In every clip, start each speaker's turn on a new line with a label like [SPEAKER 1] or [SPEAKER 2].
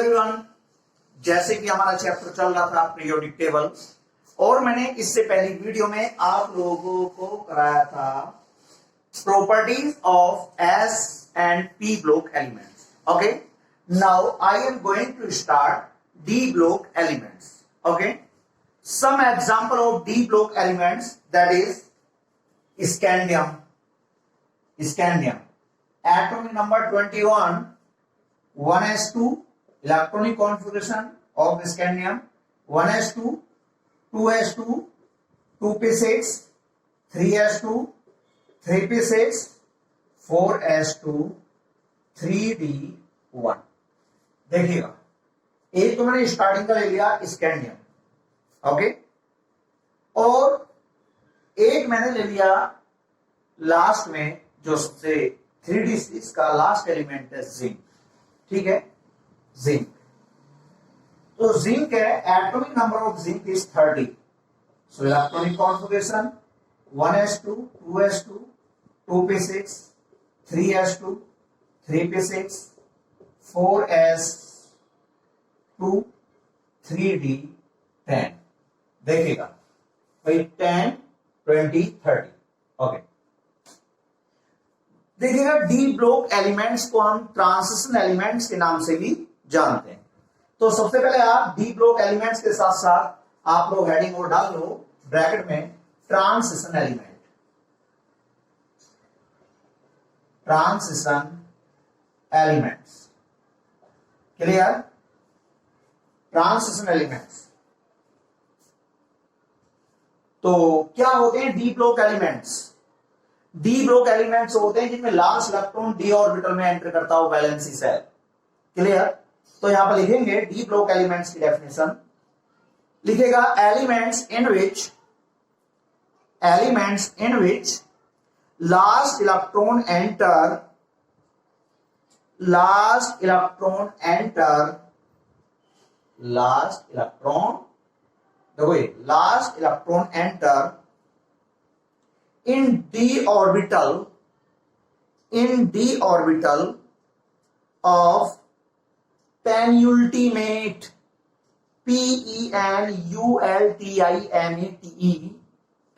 [SPEAKER 1] Everyone, जैसे कि हमारा चैप्टर चल रहा था पीरियोडिक टेबल, और मैंने इससे पहली वीडियो में आप लोगों को कराया था properties of S and P block elements. Okay, now I am going to start D block elements. Okay, some example of d block elements, that is scandium. Atomic number 21, 1s2, electronic configuration of scandium 1s2, 2s2, 2p6, 3s2, 3p6, 4s2, 3d1. देखिएगा, एक तो मैंने starting का ले लिया scandium. Okay, और एक मैंने ले लिया लास्ट में जो सबसे 3d6 का लास्ट एलिमेंट है जिंक. ठीक है, जिंक. तो जिंक है, atomic number of zinc is 30. So electronic configuration 1s2, 2s2, 2p6, 3s2, 3p6, 4s2, 3d10. देखिएगा भाई 10, 20, 30. ओके, देखिएगा डी ब्लॉक एलिमेंट्स को हम ट्रांजिशन एलिमेंट्स के नाम से भी जानते हैं. तो सबसे पहले आप डी ब्लॉक एलिमेंट्स के साथ साथ आप लोग हेडिंग और डाल लो ब्रैकेट में transition element. Transition elements, clear? Transition elements तो क्या होते हैं? D block elements. D block elements होते हैं जिनमें लास्ट इलेक्ट्रॉन डी ऑर्बिटल में एंटर करता हो वैलेंसी सेल. क्लियर? तो यहां पर लिखेंगे डी ब्लॉक एलिमेंट्स की डेफिनेशन. लिखेगा elements in which last electron enter in d orbital of penultimate, penultimate,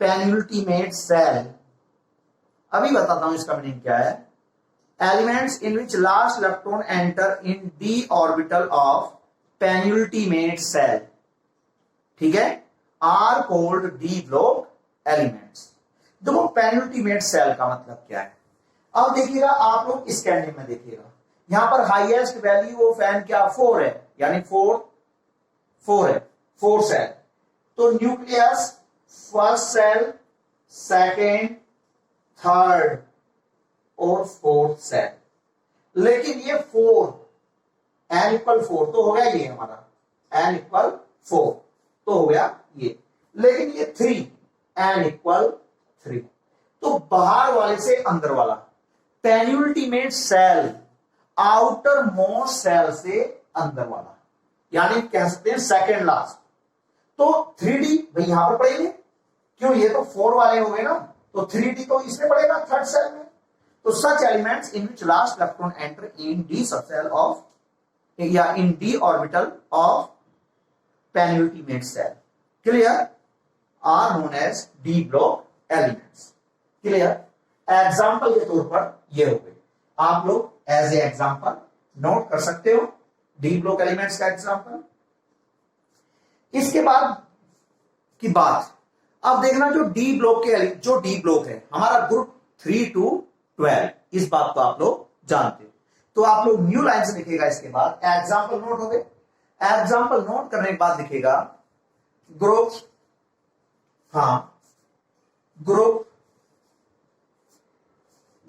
[SPEAKER 1] penultimate cell. अभी बताता हूं इसका मीनिंग क्या है. Elements in which last electron enter in d orbital of penultimate cell, ठीक है, are called D block elements. देखो penultimate shell का मतलब क्या है. अब देखिएगा आप लोग स्कैंडियम में देखिएगा, यहां पर हाईएस्ट वैल्यू ऑफ एन क्या 4 है, यानी 4 है, 4 सेल. तो nucleus first shell, second, third और फोर्थ सेल. लेकिन ये 4 एन इक्वल 4 तो हो गया, ये हमारा एन इक्वल 4 तो हो गया ये. लेकिन ये 3 एन इक्वल 3. तो बाहर वाले से अंदर वाला पेन्युल्टीमेट सेल, आउटर मोस्ट सेल से अंदर वाला, यानी कह सकते हैं सेकेंड लास्ट. तो 3D भाई यहां पर पड़ेंगे, क्यों? ये तो 4 वाले हो गए ना, तो 3D तो इसमें पड़ेगा थर्ड सेल में. तो such elements in which last electron enter in D subshell of या in D orbital of penultimate cell, clear, are known as d block elements. clear? Example के तौर पर ये हो गए, आप लोग एज ए एग्जाम्पल नोट कर सकते हो डी ब्लॉक एलिमेंट्स का एग्जाम्पल. इसके बाद की बात अब देखना, जो डी ब्लॉक है हमारा ग्रुप 3 to 12, इस बात को आप लोग जानते हो. तो आप लोग न्यू लाइन से लिखेगा. इसके बाद एग्जाम्पल नोट हो गए. एग्जाम्पल नोट करने के बाद लिखेगा ग्रुप, ग्रुप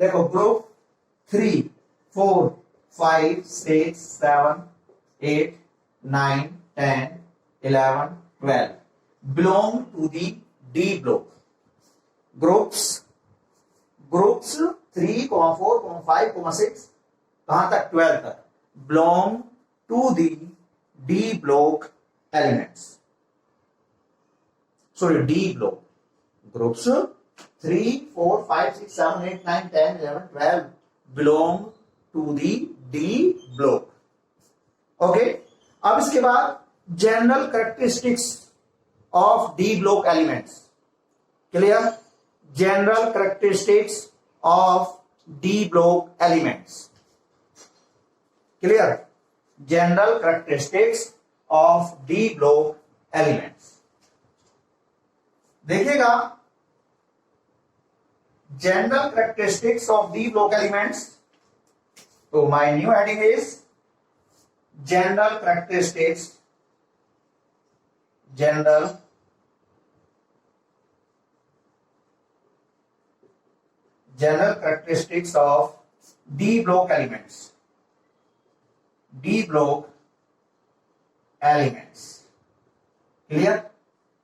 [SPEAKER 1] देखो, group 3, 4, 5, 6, 7, 8, 9, 10, 11, 12 belong to the D block. Groups 3, 4, 5, 6 कहां तक? 12 तक belong to the D block elements. Sorry, D block. Groups 3, 4, 5, 6, 7, 8, 9, 10, 11, 12 belong to the D block. Okay. अब इसके बाद general characteristics of D block elements. Clear? General characteristics of D block elements. Clear? General characteristics of D block elements. देखिएगा, general characteristics of D block elements. तो my new heading is general characteristics, general characteristics of D block elements. D block elements. Clear?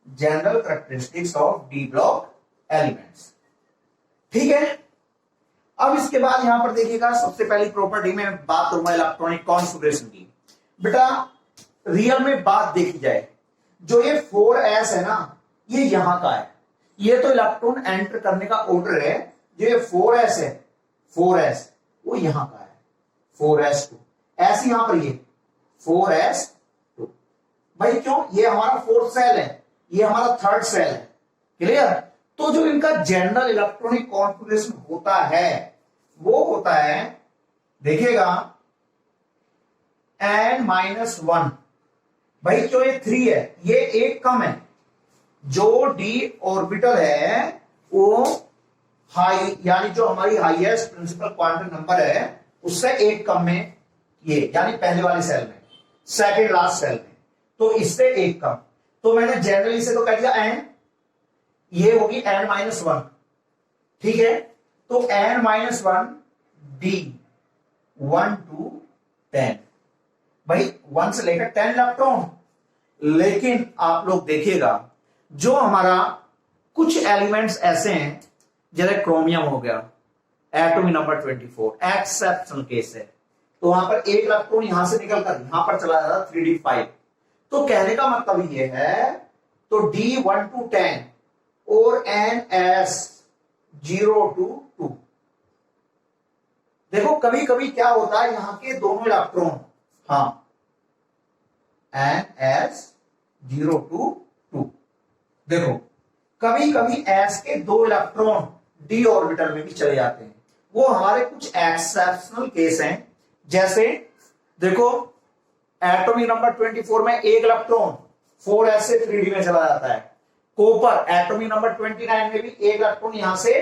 [SPEAKER 1] General characteristics of D block elements. ठीक है? अब इसके बाद यहां पर देखिएगा, सबसे पहली प्रॉपर्टी में बात करूंगा इलेक्ट्रॉनिक कॉन्फ़िगरेशन की। बेटा रियल में बात देखी जाए, जो ये 4s है ना, ये यहां का है। ये तो इलेक्ट्रॉन एंटर करने का ऑर्डर है। जो ये 4s है, 4s वो यहां का है, 4s2 ऐसे यहां पर ये 4s2। भाई क्यों? ये हमारा फोर्थ सेल है, ये हमारा थर्ड सेल है। क्लियर? तो जो इनका जनरल इलेक्ट्रॉनिक कॉन्फ़िगरेशन होता है वो होता है, देखिएगा, n-1। भाई क्यों? ये 3 है, ये एक कम है। जो डी ऑर्बिटल है वो हाई, यानी जो हमारी हाईएस्ट प्रिंसिपल क्वांटम नंबर है उससे एक कम में, ये यानी पहले वाले सेल में, सेकंड लास्ट सेल में, तो इससे एक कम। तो मैंने जनरली से तो कह दिया n, ये होगी n-1। ठीक है? तो n-1 d 1 to 10। भाई 1 से लेकर 10 इलेक्ट्रॉन। लेकिन आप लोग देखिएगा, जो हमारा कुछ एलिमेंट्स ऐसे हैं, जैसे क्रोमियम हो गया, एटॉमिक नंबर 24, एक्सेप्शनल केस है, तो वहां पर एक इलेक्ट्रॉन यहां से निकलकर यहां पर चला जाता 3d5। तो कहने का मतलब ये है, तो d1 to 10 और ns0 to 2। देखो कभी कभी क्या होता है, यहां के दोनों इलेक्ट्रॉन, हाँ, ns0 to 2। देखो कभी कभी s के 2 इलेक्ट्रॉन डी ऑर्बिटल में भी चले जाते हैं। वो हमारे कुछ एक्सेप्शनल केस हैं। जैसे देखो, एटॉमिक नंबर 24 में एक इलेक्ट्रॉन 4s से 3d में चला जाता है। कॉपर एटॉमिक नंबर 29 में भी एक इलेक्ट्रॉन यहां से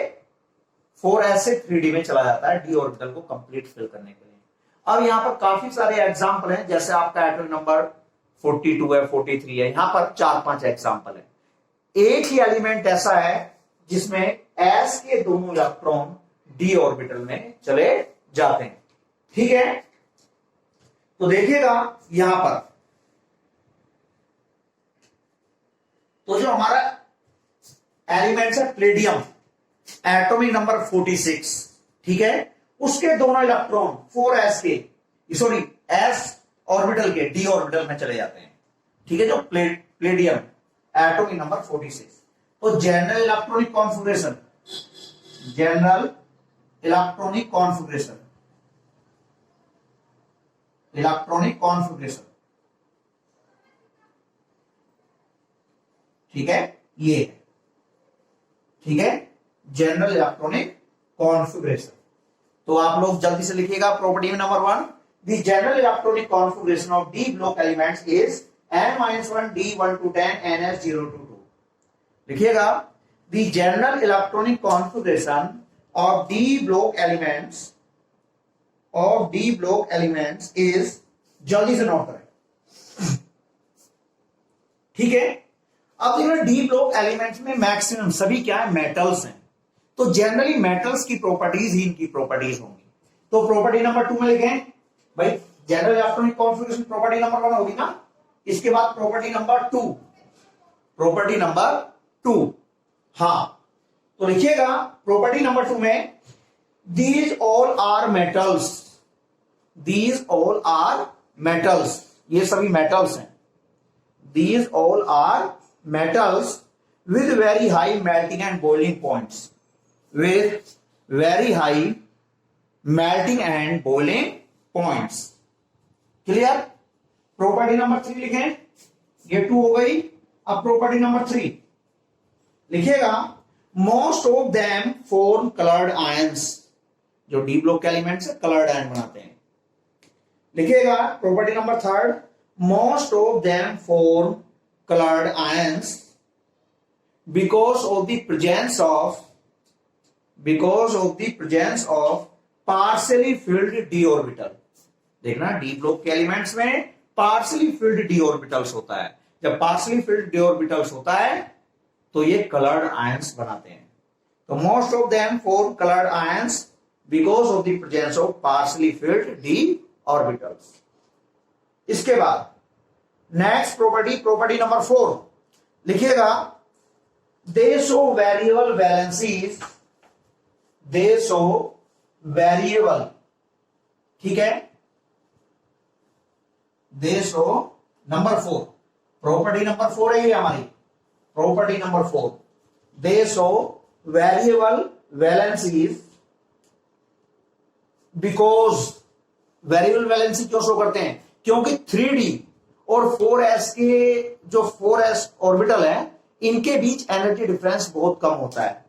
[SPEAKER 1] 4s से 3d में चला जाता है डी ऑर्बिटल को कंप्लीट फिल करने के लिए। अब यहां पर काफी सारे एग्जांपल हैं, जैसे आपका एटॉमिक नंबर 42 है, 43 है, यहां पर 4-5 एग्जांपल है। एक ही एलिमेंट ऐसा है जिसमें s के दोनों इलेक्ट्रॉन d ऑर्बिटल में चले जाते हैं। ठीक है? तो देखिएगा यहां पर, तो जो हमारा एलिमेंट है प्लेडियम, एटॉमिक नंबर 46, ठीक है, उसके दोनों इलेक्ट्रॉन 4s के, सॉरी, s ऑर्बिटल के d ऑर्बिटल में चले जाते हैं। ठीक है? जो प्लेडियम एटॉमिक नंबर 46। तो general electronic configuration, general electronic configuration, electronic configuration, ठीक है, ये है। ठीक है? General electronic configuration. तो आप लोग जल्दी से लिखिएगा property number 1, the general electronic configuration of D block elements is n-1 d1 to 10 ns0 to 2। लिखिएगा, the general electronic configuration of d block elements is, जल्दी से नोट करें। ठीक है? अब देखिए डी ब्लॉक एलिमेंट्स में मैक्सिमम सभी क्या है, मेटल्स हैं। तो जनरली मेटल्स की प्रॉपर्टीज ही इनकी प्रॉपर्टीज होंगी। तो प्रॉपर्टी नंबर 2 में लिखें भाई, general electronic configuration property number 1 होगी ना, इसके बाद प्रॉपर्टी नंबर 2, प्रॉपर्टी नंबर 2, हाँ, तो लिखिएगा प्रॉपर्टी नंबर 2 में, these all are metals, these all are metals, ये सभी मेटल्स हैं। These all are metals with very high melting and boiling points, with very high melting and boiling points। Clear? Property number 3 लिखें, ये 2 हो गई। अब property number 3 लिखिएगा, most of them form coloured ions. जो डी ब्लॉक के elements है coloured ion बनाते हैं। लिखिएगा property number 3, most of them form coloured ions because of the presence of partially filled d orbital। देखना डी ब्लॉक के elements में partially filled D orbitals होता है। जब पार्शियली फिल्ड डी ऑर्बिटल्स होता है तो ये कलर्ड आयंस बनाते हैं। तो most of them form coloured ions because of the presence of partially filled D orbitals. इसके बाद नेक्स्ट प्रॉपर्टी नंबर 4 लिखिएगा, they show variable valencies, they show variable, ठीक है, they show number 4, property number 4 है ये हमारी property number 4, they show variable valencies because variable valency क्यों show करते हैं? क्योंकि 3d और 4s के जो 4s ऑर्बिटल है इनके बीच एनर्जी डिफरेंस बहुत कम होता है।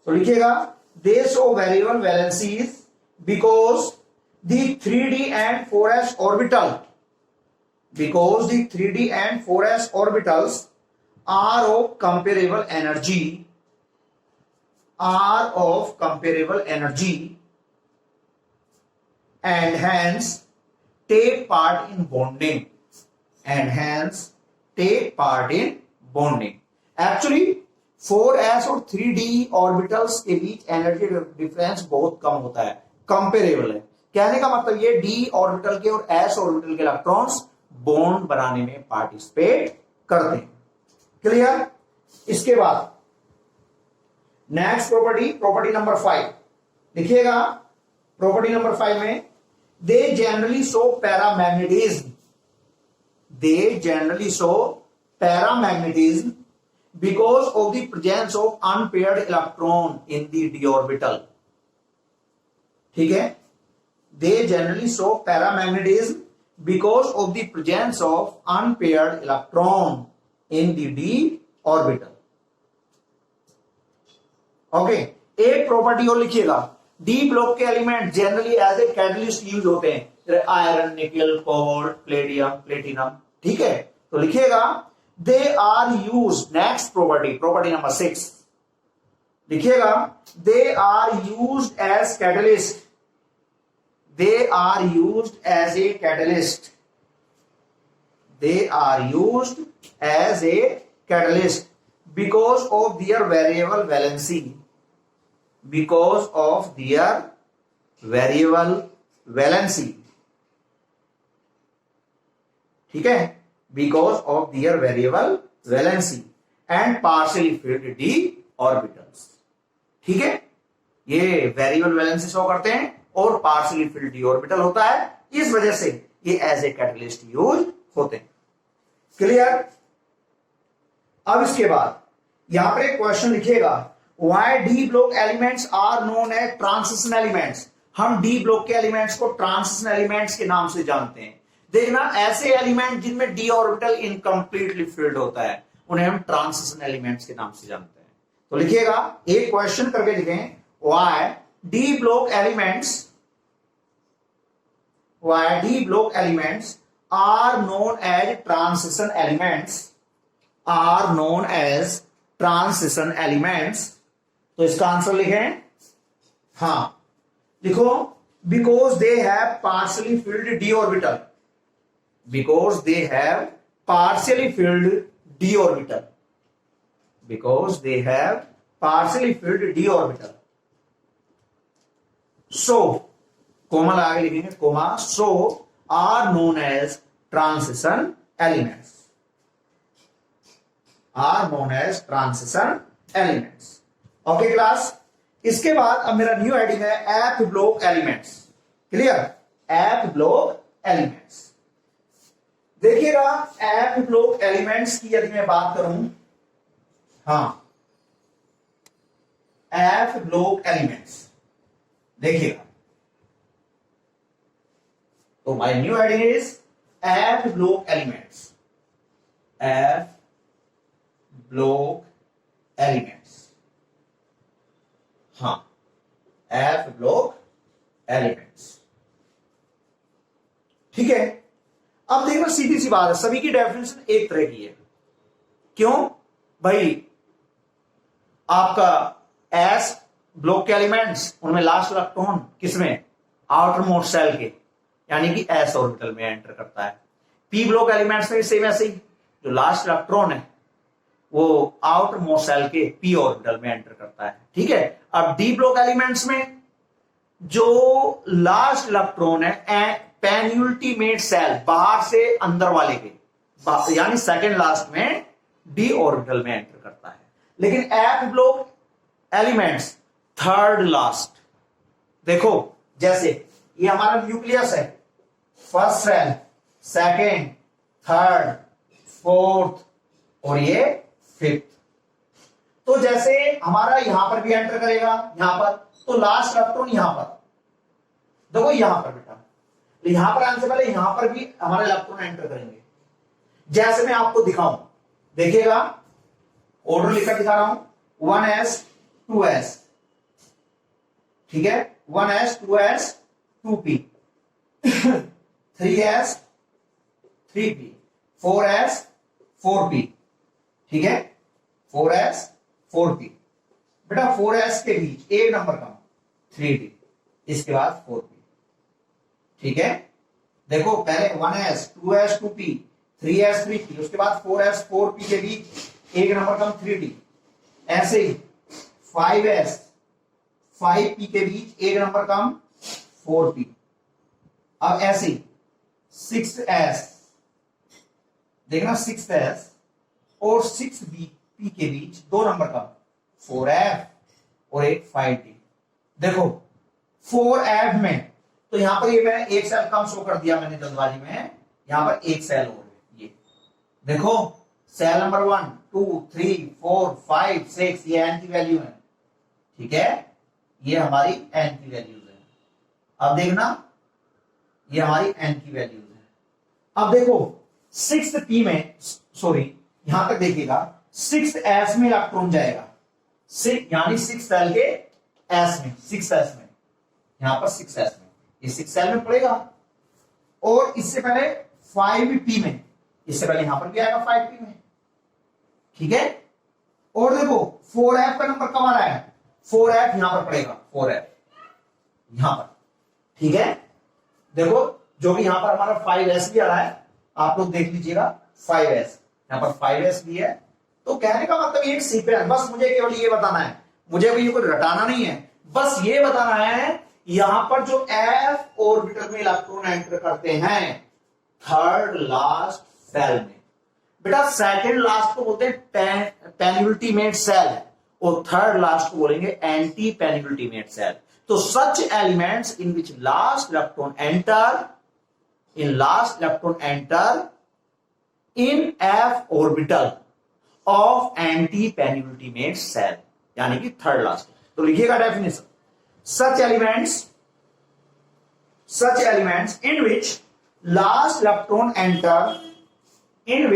[SPEAKER 1] तो लिखिएगा, they show variable valencies because the 3d and 4s orbital, because the 3d and 4s orbitals are of comparable energy and hence take part in bonding। Actually 4s और 3d orbitals के बीच energy difference बहुत कम होता है, comparable है। कहने का मतलब ये d ऑर्बिटल के और s ऑर्बिटल के इलेक्ट्रॉन्स बॉन्ड बनाने में पार्टिसिपेट करते हैं। क्लियर? इसके बाद नेक्स्ट प्रॉपर्टी नंबर 5 लिखिएगा, प्रॉपर्टी नंबर 5 में they generally show paramagnetism because of the presence of unpaired electron in the d orbital। ठीक है, they generally show paramagnetism because of the presence of unpaired electron in the d orbital। ओके, एक property और लिखिएगा, D block के element generally as a catalyst use होते हैं, iron, निकल, कोबाल्ट, प्लेटिनम। ठीक है, तो लिखिएगा, they are use. Next property number 6 लिखिएगा, they are use as catalyst, they are use as a catalyst, they are use as a catalyst because of their variable valency, because of their variable valency। ठीक है, because of their variable valency and partially filled d orbitals। ठीक है, ये variable valency show करते हैं और partially filled D orbital होता है, इस वजह से ये एज ए कैटलिस्ट यूज होते हैं। क्लियर? अब इसके बाद यहां पर एक क्वेश्चन लिखिएगा, Why D block elements are known as transition elements। हम D block के एलिमेंट्स को ट्रांजिशन एलिमेंट्स के नाम से जानते हैं। देखना, ऐसे एलिमेंट जिनमें D ऑर्बिटल इनकम्प्लीटली फिल्ड होता है उन्हें हम ट्रांजिशन एलिमेंट्स के नाम से जानते हैं। तो लिखिएगा, एक क्वेश्चन करके लिखें, Why D block elements are known as transition elements। तो इसका आंसर लिखें, हां लिखो, because they have partially filled D orbital, because they have partially filled D orbital, because they have partially filled D orbital. So comma आगे लिखेंगे, comma, so are known as transition elements, are known as transition elements. Okay class, इसके बाद अब मेरा new heading है F block elements. Clear? F block elements. देखिएगा, F block elements की यदि मैं बात करूं, हां, एफ ब्लॉक एलिमेंट्स देखिएगा, तो my new heading is F block elements, F block elements, हाँ एफ ब्लॉक एलिमेंट्स। ठीक है, अब देखो सीधी सी बात है, सभी की डेफिनेशन एक तरह की है। क्यों भाई, आपका एस ब्लॉक के एलिमेंट्स, उनमें लास्ट इलेक्ट्रॉन किसमें, आउटर मोस्ट सेल के, यानी कि एस ऑर्बिटल में एंटर करता है। पी ब्लॉक एलिमेंट्स में सेम ऐसे ही, जो लास्ट इलेक्ट्रॉन है वो आउटर मोस्ट सेल के पी ऑर्बिटल में एंटर करता है। ठीक है, अब डी ब्लॉक एलिमेंट्स में जो लास्ट इलेक्ट्रॉन है पेनिउल्टीमेट सेल, बाहर से अंदर वाले के, यानी सेकेंड लास्ट में डी ऑर्बिटल में एंटर करता है। लेकिन F block elements third last, देखो जैसे ये हमारा न्यूक्लियस है, first shell, second, third, fourth और ये फिफ्थ। तो जैसे हमारा यहां पर भी एंटर करेगा, यहां पर, तो लास्ट इलेक्ट्रॉन यहां पर, देखो यहां पर बेटा, यहां पर आने से पहले यहां पर भी हमारे इलेक्ट्रॉन एंटर करेंगे। जैसे मैं आपको दिखाऊं, देखिएगा ऑर्डर लिखकर दिखा रहा हूं, 1s 2s, ठीक है, 1s 2s 2p, 3s 3p, 4s 4p, ठीक है, 4s 4p। बेटा 4s के बीच एक नंबर कम, 3d, इसके बाद 4p। ठीक है, देखो पहले 1s 2s 2p, 3s 3p, उसके बाद 4s 4p के बीच एक नंबर कम 3d। ऐसे ही 5s 5p के बीच एक नंबर कम 4p। अब ऐसे ही 6s, देखना 6s और 6p के बीच दो नंबर कम 4f और एक 5d। देखो 4f में तो यहां पर ये मैंने एक सेल कम शो कर दिया मैंने जल्दबाजी में, यहां पर एक सेल और है, ये देखो सेल नंबर 1 2 3 4 5 6, ये एन की वैल्यू है। ठीक है, ये हमारी एन की वैल्यूज है। अब देखना ये हमारी एन की वैल्यूज है। अब देखो 6th पी में, सॉरी यहां तक देखिएगा 6th एस में इलेक्ट्रॉन जाएगा, यानी 6 सेल के एस में, 6s में, यहां पर 6s में, ये 6 सेल में पड़ेगा। और इससे पहले 5p में, इससे पहले यहां पर भी आएगा 5p में। ठीक है, और देखो 4f का नंबर कब आ रहा है, 4f यहां पर पड़ेगा, 4f यहां पर। ठीक है, देखो जो कि यहां पर हमारा 5s भी आ रहा है, आप लोग देख लीजिएगा 5s, यहां पर 5s भी है। तो कहने का मतलब ये सीक्वेंस, बस मुझे केवल ये बताना है, मुझे भी ये कोई रटाना नहीं है, बस ये बताना है यहां पर जो f ऑर्बिटल में इलेक्ट्रॉन एंटर करते हैं थर्ड लास्ट सेल में। बेटा सेकंड लास्ट को बोलते हैं पेनिउल्टीमेट सेल, और थर्ड लास्ट को बोलेंगे एंटी पेनिउल्टीमेट सेल। तो such elements in which last electron enter in f orbital of anti penultimate cell, यानी कि थर्ड लास्ट। तो लिखिएगा definition, such elements in which last electron enter in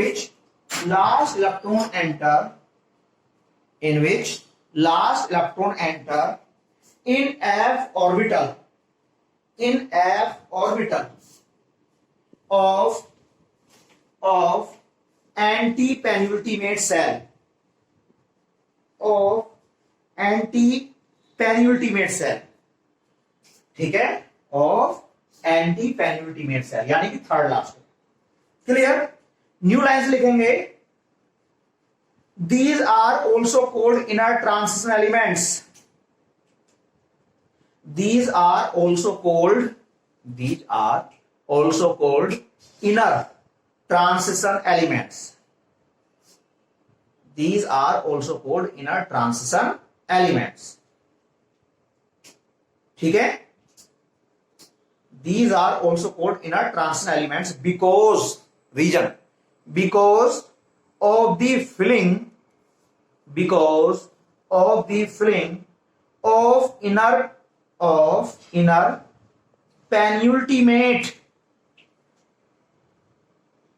[SPEAKER 1] f orbital of anti-penultimate cell, ठीक है, of anti penultimate cell, यानी कि third last. Clear, new lines लिखेंगे, these are also called inner transition elements, these are also called inner transition elements, these are also called inner transition elements। ठीक है, these are also called inner transition elements because of the filling of inner penultimate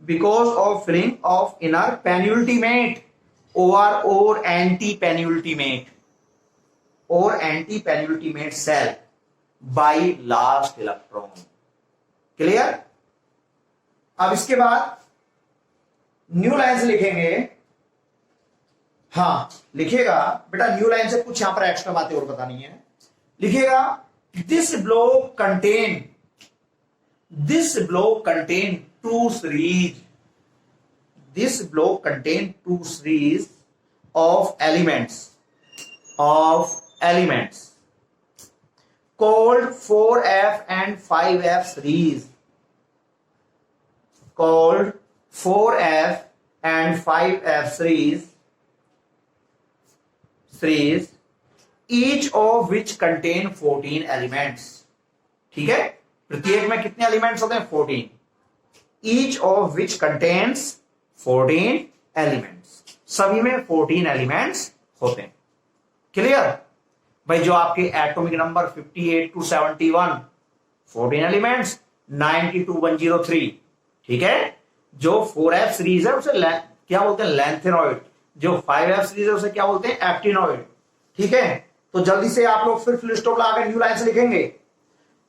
[SPEAKER 1] because of filling of inner penultimate or anti-penultimate cell by last electron. Clear? अब इसके बाद new line से लिखेंगे, हाँ लिखेगा बेटा न्यू लाइन से कुछ यहां पर एक्स्ट्रा बातें और बतानी है। लिखेगा this block contain two series, this block contain two series of elements called 4f and 5f series, called 4f and 5f series, each of which contain 14 elements. ठीक है, प्रत्येक में कितने एलिमेंट्स होते हैं? 14. each of which contains 14 elements, सभी में 14 elements होते हैं। क्लियर भाई? जो आपके atomic number 58 to 71 14 elements, 90 to 103, ठीक है। जो 4f सीरीज है उसे क्या बोलते हैं? लैंथेनॉइड। जो 5f सीरीज है उसे क्या बोलते हैं? एक्टिनॉइड। ठीक है, तो जल्दी से आप लोग फिर फुल स्टॉप लगाकर न्यू लाइन से लिखेंगे।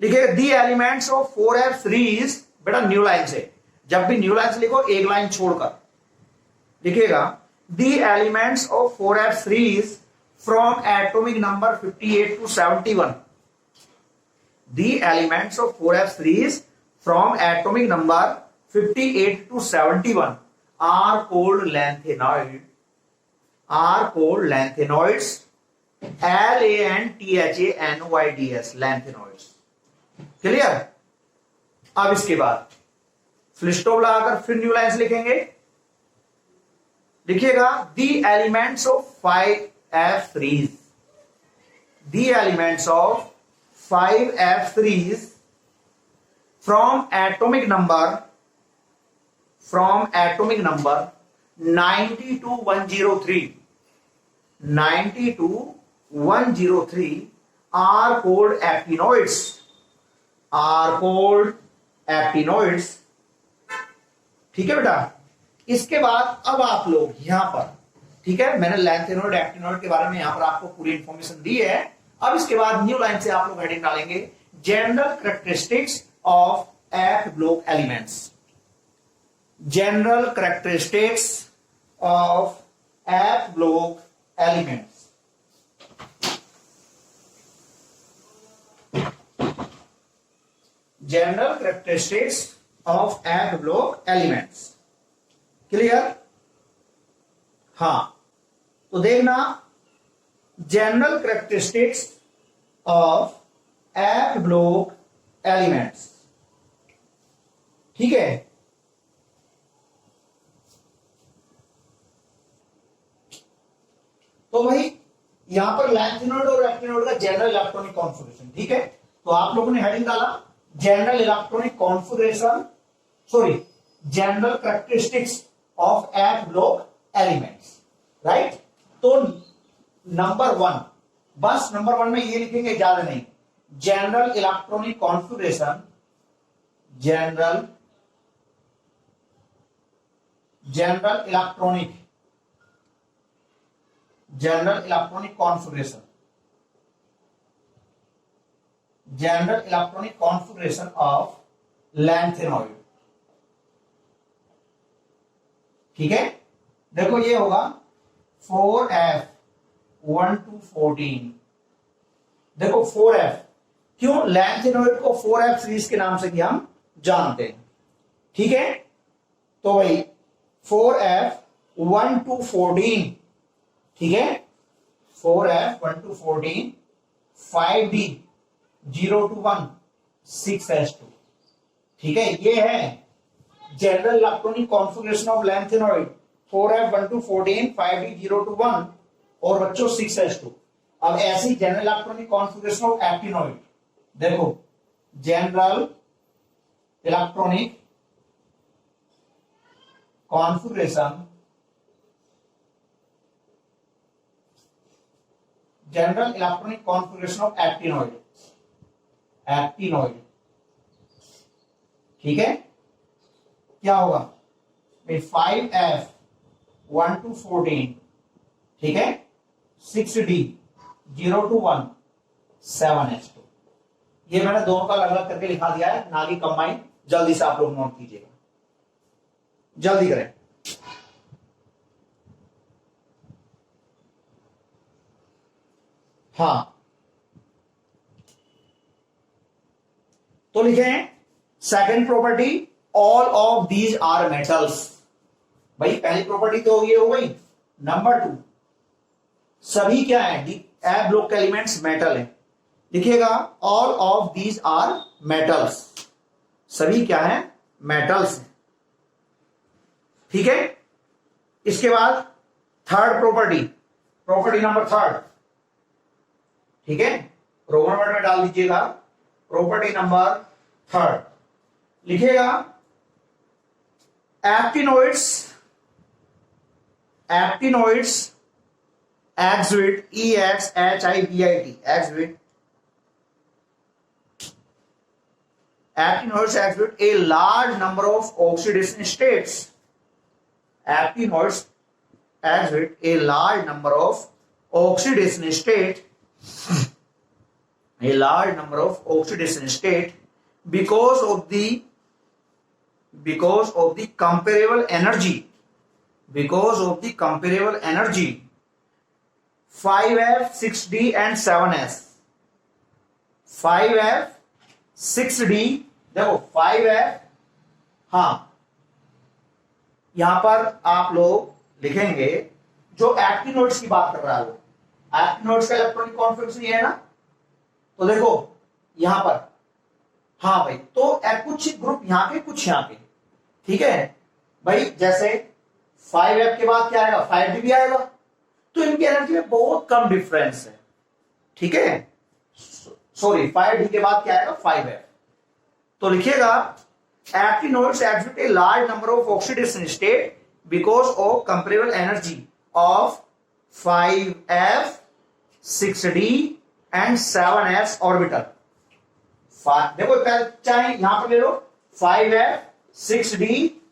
[SPEAKER 1] लिखेगा the elements of 4f series, बेटा न्यू लाइन से, जब भी न्यू लाइन से लिखो एक लाइन छोड़कर लिखेगा the elements of 4f series from atomic number 58 to 71. The elements of 4f series from atomic number 58 to 71 are called lanthanoids, LANTHANOIDS, lanthanoids। Clear? अब इसके बाद फुल स्टॉप लगाकर फिर न्यू लाइन्स लिखेंगे। लिखिएगा the elements of 5f series, the elements of 5f series from atomic number 90 to 103, 90 to 103 are called actinoids, ठीक है बेटा। इसके बाद अब आप लोग यहां पर, ठीक है, मैंने लैंथेनॉइड एक्टिनॉइड के बारे में यहां पर आपको पूरी इंफॉर्मेशन दी है। अब इसके बाद न्यू लाइन से आप लोग हेडिंग डालेंगे general characteristics of F block elements, general characteristics of F block elements. General characteristics of F block elements. Clear? हाँ, तो देखना general characteristics of F block elements, ठीक है। तो भाई यहां पर लैंथेनॉइड और एक्टिनॉइड का जनरल इलेक्ट्रॉनिक कॉन्फिगरेशन, ठीक है। तो आप लोगों ने हेडिंग डाला general electronic configuration, sorry general characteristics of F block elements, right. तो नंबर 1, बस नंबर 1 में ये लिखेंगे, ज्यादा नहीं, general electronic configuration, general electronic configuration, general electronic configuration of lanthanoid, ठीक है। देखो ये होगा 4f 1 to 14। देखो 4f, क्यों? लैंथेनॉइड को 4f सीरीज के नाम से भी हम जानते हैं, ठीक है। तो भाई 4f 1 to 14, ठीक है, 4f 1 to 14, 5d 0 to 1, 6s2, ठीक है। ये है general electronic configuration of lanthanoid, 4f 1 to 14, 5d 0 to 1 और बच्चों 6s2। अब ऐसी general electronic configuration of actinoid, देखो general electronic configuration, general electronic configuration of actinoid, ठीक है। क्या होगा? 5F 1 to 14, ठीक है, 6D 0 to 1, 7H2। ये मैंने दोनों का अलग अलग करके लिखा दिया है, ना कि कंबाइन। जल्दी से आप लोग नोट कीजिएगा, जल्दी करें। हाँ, तो लिखे second property, all of these are metals. भाई पहली प्रॉपर्टी तो ये हो गई। नंबर 2, सभी क्या है, ए ब्लॉक के एलिमेंट्स मेटल है। लिखिएगा all of these are metals, सभी क्या है, मेटल्स है, ठीक है। इसके बाद थर्ड प्रॉपर्टी, प्रॉपर्टी नंबर 3, ठीक है, रोमन वर्ड में डाल दीजिएगा। प्रॉपर्टी नंबर 3 लिखिएगा actinoids exhibit, EXHIBIT, actinoids exhibit a large number of oxidation states. Actinoids exhibit a large number of oxidation state, a large number of oxidation state because of the comparable energy, 5F, 6D and 7S। 5F, 6D, देखो 5F, हाँ यहां पर आप लोग लिखेंगे जो actinoids की बात कर रहा है वो एक्टिनोइड्स का इलेक्ट्रॉनिक कॉन्फिगरेशन ये है ना। तो देखो यहां पर, हाँ भाई, तो कुछ ग्रुप यहां के कुछ यहां के, ठीक है भाई। जैसे 5F के बाद क्या आएगा, 5D भी आएगा, तो इनकी एनर्जी में बहुत कम डिफरेंस है, ठीक है। सॉरी, 5D के बाद क्या आएगा, 5F। तो लिखिएगा actinoids exhibit a large number of oxidation state because of comparable energy of 5F, 6D and 7S orbital। देखो चाहे यहां पर ले लो 5F, 6D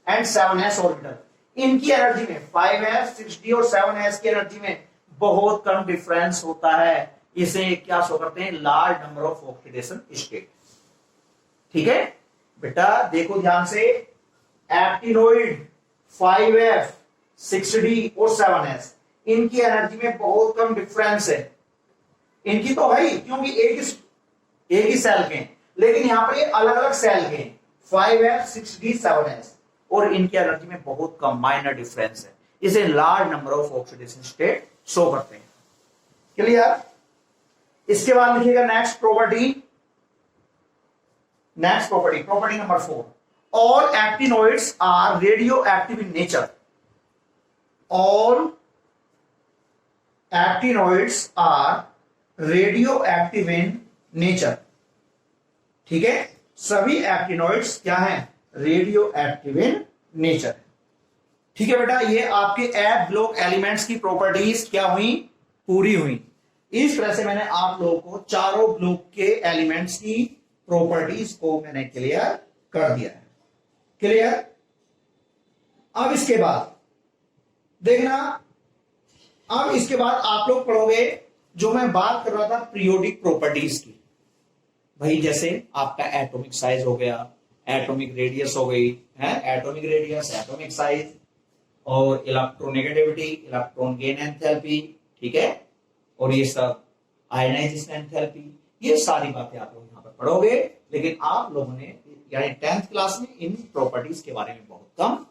[SPEAKER 1] and 7S orbital, इनकी एनर्जी में 5F, 6D और 7S की एनर्जी में बहुत कम डिफरेंस होता है। इसे क्या शो करते हैं, large number of oxidation state, ठीक है बेटा। देखो ध्यान से, एक्टिनोइड 5F, 6D और 7S, इनकी एनर्जी में बहुत कम डिफरेंस है। इनकी तो है क्योंकि एक ही सेल के, लेकिन यहां पर ये अलग अलग सेल के 5F, 6D, 7S, और इनकी एनर्जी में बहुत कम माइनर डिफरेंस है। इसे large number of oxidation state show करते हैं। क्लियर। इसके बाद लिखिएगा next property number 4, all actinoids are radio active in nature. All actinoids are radio active in nature, ठीक है। सभी एक्टिनोइड्स क्या हैं, रेडियो एक्टिव इन नेचर, ठीक है बेटा। ये आपके एफ ब्लॉक एलिमेंट्स की प्रॉपर्टीज क्या हुई, पूरी हुई। इस तरह से मैंने आप लोगों को चारों ब्लॉक के एलिमेंट्स की प्रॉपर्टीज को मैंने क्लियर कर दिया है। क्लियर। अब इसके बाद देखना, अब इसके बाद आप लोग पढ़ोगे जो मैं बात कर रहा था पीरियोडिक प्रॉपर्टीज की। भाई जैसे आपका एटॉमिक साइज हो गया, एटॉमिक रेडियस हो गई है, एटॉमिक रेडियस, एटॉमिक साइज, और इलेक्ट्रोनेगेटिविटी, इलेक्ट्रॉन गेन एंथैल्पी, ठीक है, और ये सब आयनाइजेशन एंथैल्पी, ये सारी बातें आप लोग यहाँ पर पढ़ोगे। लेकिन आप लोगों ने यानी 10th क्लास में इन प्रॉपर्टीज के बारे में बहुत कम